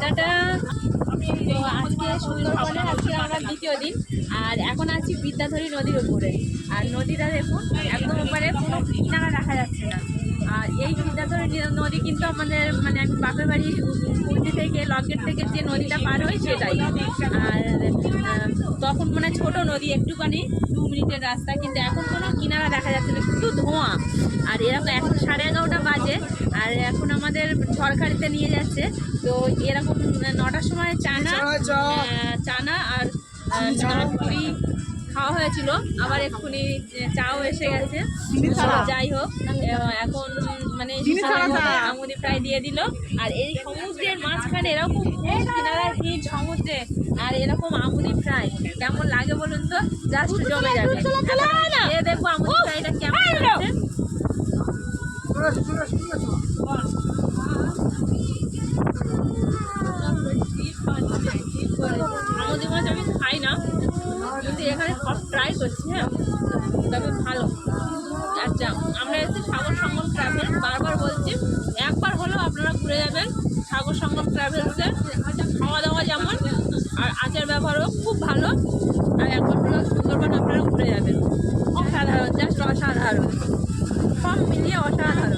Tata. তো আজকে সুন্দরবনের আজকে আমরা দ্বিতীয় দিন, আর এখন আছি বিদ্যাধরী নদীর উপরে। আর নদীটা দেখুন একদম উপরে, কোনো কিনারা দেখা যাচ্ছে না। আর এই বিদ্যাধরী নদী কিন্তু আমাদের মানে আমি বাপের বাড়ি কুর্তি থেকে লকেট থেকে যে নদীটা পার হয় সেটাই। আর তখন মানে ছোট নদী, একটুখানি 2 মিনিটের রাস্তা, কিন্তু এখন কোনো কিনারা দেখা যাচ্ছে না, শুধু ধোঁয়া। আর এরকম এখন 11:30 বাজে, আর এখন আমাদের সরকারিতে নিয়ে যাচ্ছে। তো এরকম 9টার সময় চানা আর পুরি খাওয়া হয়েছিল, আবার এক্ষুনি চাও এসে গেছে। যাই হোক, এখন মানে আমুদি ফ্রাই দিয়ে দিল। আর এই সমুদ্রের মাঝখানে এরকম কিনারার ভিড় সমুদ্রে, আর এরকম আমুদি ফ্রাই কেমন লাগে বলুন তো? জাস্ট জমে যাবে। দেখবো আমুদি ফ্রাইটা কেমন লাগছে। আমুদি মাছ আমি খাই না, কিন্তু এখানে সব ট্রাই করছি। হ্যাঁ, তবে ভালো। আচ্ছা, আমরা এসেছি সাগর সঙ্গম ট্রাভেলস, বারবার বলছি একবার হলেও আপনারা ঘুরে যাবেন সাগর সঙ্গম ট্রাভেলসে। খাওয়া দাওয়া যেমন, আর আচার ব্যবহারও খুব ভালো। আর একবার হলেও সুন্দরবন আপনারা ঘুরে যাবেন। অসাধারণ, জাস্ট অসাধারণ, সব মিলিয়ে অসাধারণ।